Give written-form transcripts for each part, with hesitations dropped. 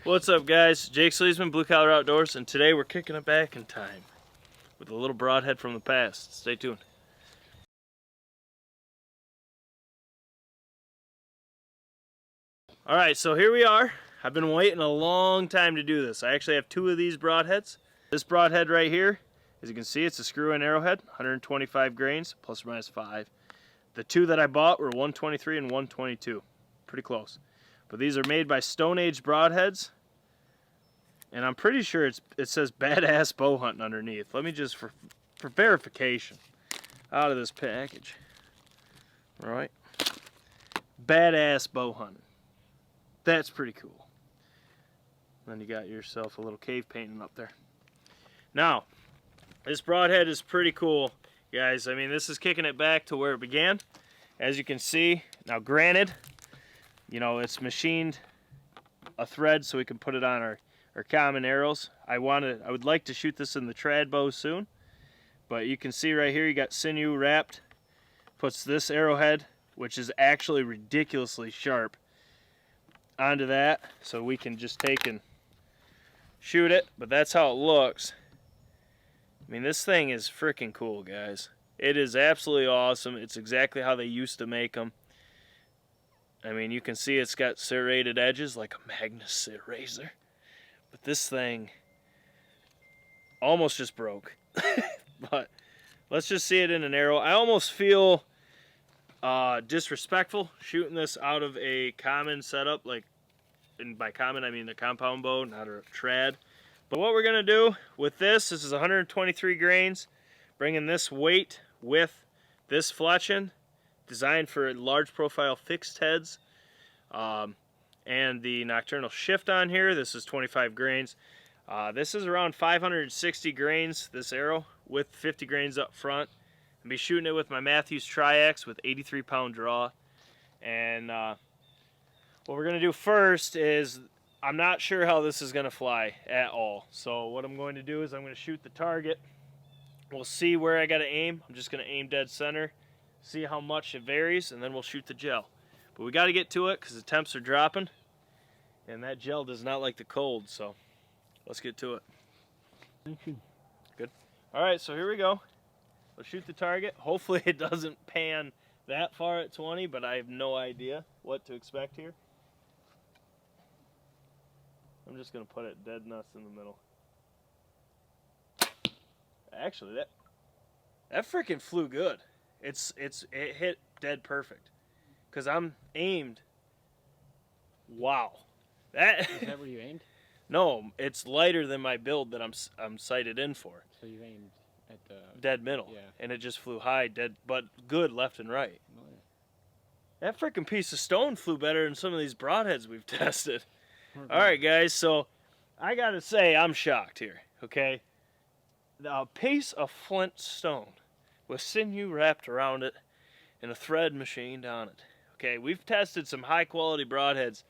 What's up, guys? Jake SLEASMAN, Blue Collar Outdoors, and today we're kicking it back in time with a little broadhead from the past. Stay tuned. Alright, so here we are. I've been waiting a long time to do this. I actually have two of these broadheads. This broadhead right here, as you can see, it's a screw-in arrowhead, 125 grains, plus or minus 5. The two that I bought were 123 and 122. Pretty close. But these are made by Stone Age broadheads. And I'm pretty sure it says badass bow hunting underneath. Let me just, for verification, out of this package. All right. Badass bow hunting. That's pretty cool. Then you got yourself a little cave painting up there. Now, this broadhead is pretty cool, guys. I mean, this is kicking it back to where it began. As you can see, now granted, you know, it's machined a thread so we can put it on our common arrows. I would like to shoot this in the trad bow soon, but you can see right here you got sinew wrapped. Puts this arrowhead, which is actually ridiculously sharp, onto that, so we can just take and shoot it. But that's how it looks. I mean, this thing is freaking cool, guys. It is absolutely awesome. It's exactly how they used to make them. I mean, you can see it's got serrated edges like a Magnus razor. But this thing almost just broke. But let's just see it in an arrow. I almost feel disrespectful shooting this out of a common setup. Like, and by common I mean the compound bow, not a trad. But what we're going to do with this is 123 grains, bringing this weight with this fletching, designed for large profile fixed heads. And the nocturnal shift on here, this is 25 grains. This is around 560 grains, this arrow, with 50 grains up front. I'll be shooting it with my Matthews Triax with 83 pound draw. And what we're going to do first is, I'm not sure how this is going to fly at all. So what I'm going to do is I'm going to shoot the target. We'll see where I got to aim. I'm just going to aim dead center, see how much it varies, and then we'll shoot the gel. But we got to get to it because the temps are dropping, and that gel does not like the cold, so let's get to it. Good. All right, so here we go. Let's shoot the target. Hopefully it doesn't pan that far at 20, but I have no idea what to expect here. I'm just going to put it dead nuts in the middle. Actually, that freaking flew good. It hit dead perfect. Because I'm aimed. Wow. Is that where you aimed? No, it's lighter than my build that I'm sighted in for. So you aimed at the dead middle. Yeah. And it just flew high, dead, but good left and right. Oh, yeah. That freaking piece of stone flew better than some of these broadheads we've tested. All right, guys, so I gotta say I'm shocked here, okay? A piece of flint stone with sinew wrapped around it and a thread machined on it. Okay, we've tested some high quality broadheads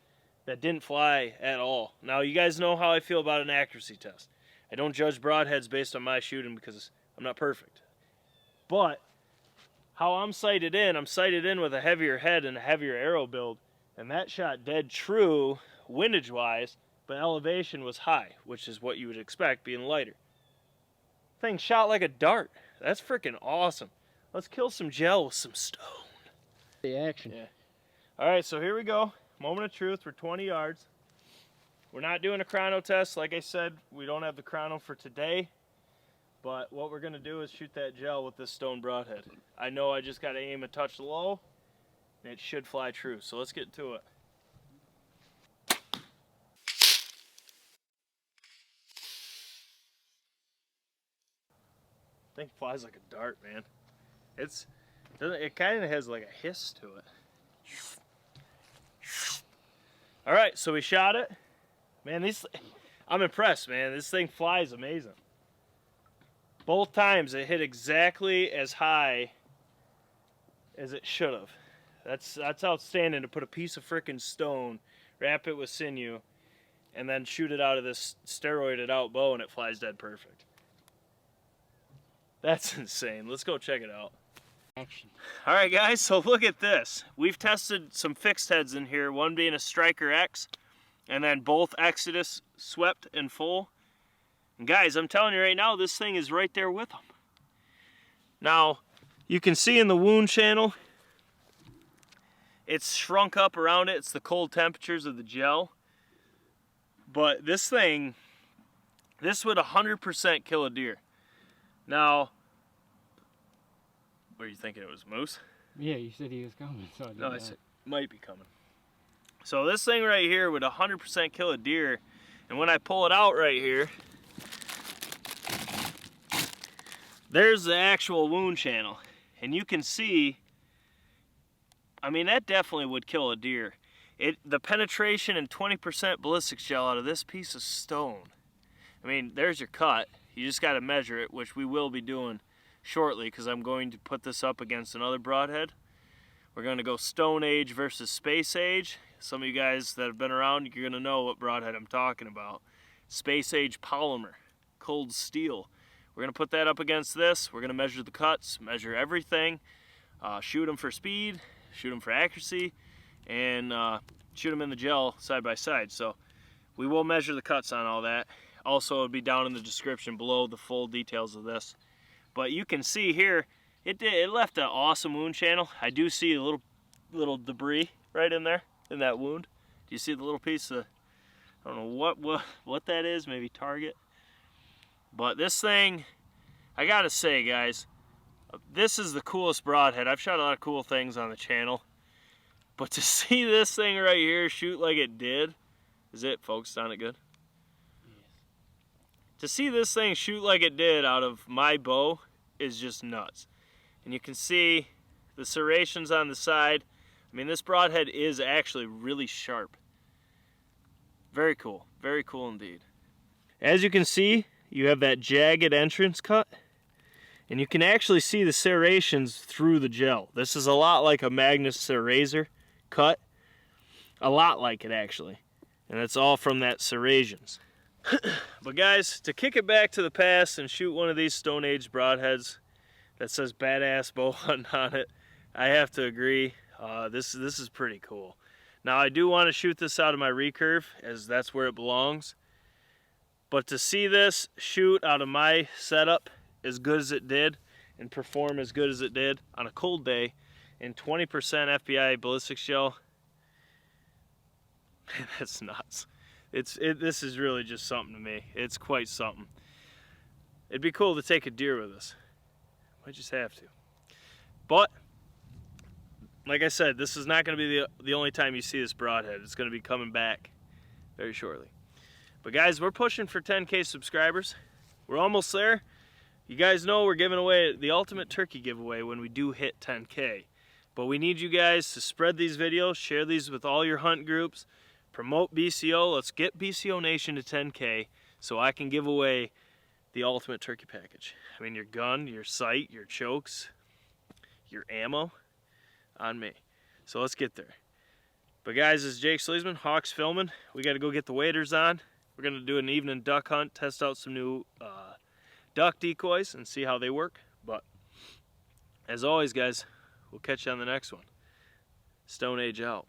that didn't fly at all. Now, you guys know how I feel about an accuracy test. I don't judge broadheads based on my shooting because I'm not perfect. But how I'm sighted in with a heavier head and a heavier arrow build, and that shot dead true windage wise, but elevation was high, which is what you would expect being lighter. Thing shot like a dart. That's freaking awesome. Let's kill some gel with some stone. The action. Yeah. All right, so here we go. Moment of truth for 20 yards. We're not doing a chrono test. Like I said, we don't have the chrono for today. But what we're going to do is shoot that gel with this stone broadhead. I know I just got to aim a touch low, and it should fly true. So let's get to it. Thing flies like a dart, man. It kind of has like a hiss to it. All right, so we shot it. Man, I'm impressed, man. This thing flies amazing. Both times it hit exactly as high as it should have. That's outstanding to put a piece of frickin' stone, wrap it with sinew, and then shoot it out of this steroided out bow and it flies dead perfect. That's insane. Let's go check it out. Action. All right, guys, so look at this. We've tested some fixed heads in here, one being a Striker X And then both Exodus swept and full. And guys, I'm telling you right now, this thing is right there with them. Now, you can see in the wound channel, it's shrunk up around it. It's the cold temperatures of the gel. But this thing, this would 100% kill a deer. Now, were you thinking it was moose? Yeah, you said he was coming, so I didn't No, know. it might be coming. So this thing right here would 100% kill a deer. And when I pull it out right here, there's the actual wound channel. And you can see, I mean, that definitely would kill a deer. The penetration and 20% ballistic gel out of this piece of stone. I mean, there's your cut. You just got to measure it, which we will be doing shortly because I'm going to put this up against another broadhead. We're going to go Stone Age versus Space Age. Some of you guys that have been around, you're going to know what broadhead I'm talking about. Space Age polymer, cold steel. We're going to put that up against this. We're going to measure the cuts, measure everything, shoot them for speed, shoot them for accuracy, and shoot them in the gel side by side. So we will measure the cuts on all that. Also, it'll be down in the description below the full details of this. But you can see here, it left an awesome wound channel. I do see a little debris right in there, in that wound. Do you see the little piece of, I don't know what that is, maybe target. But this thing, I gotta say guys, this is the coolest broadhead. I've shot a lot of cool things on the channel. But to see this thing right here shoot like it did, is it focused on it good? To see this thing shoot like it did out of my bow is just nuts. And you can see the serrations on the side. I mean, this broadhead is actually really sharp. Very cool indeed. As you can see, you have that jagged entrance cut. And you can actually see the serrations through the gel. This is a lot like a Magnus razor cut. A lot like it actually. And it's all from that serrations. But guys, to kick it back to the past and shoot one of these Stone Age broadheads that says badass bow hunting on it, I have to agree. This is pretty cool. Now I do want to shoot this out of my recurve, as that's where it belongs. But to see this shoot out of my setup as good as it did and perform as good as it did on a cold day in 20% FBI ballistic gel, that's nuts. This is really just something to me. It's quite something. It'd be cool to take a deer with us. Might just have to. But like I said, this is not going to be the only time you see this broadhead. It's going to be coming back very shortly. But guys, we're pushing for 10K subscribers. We're almost there. You guys know we're giving away the ultimate turkey giveaway when we do hit 10K. But we need you guys to spread these videos, share these with all your hunt groups, promote BCO. Let's get BCO Nation to 10K so I can give away the ultimate turkey package. I mean, your gun, your sight, your chokes, your ammo, on me. So let's get there. But guys, this is Jake SLEASMAN, Hawks filming. We got to go get the waders on. We're going to do an evening duck hunt, test out some new duck decoys and see how they work. But as always guys, we'll catch you on the next one. Stone Age out.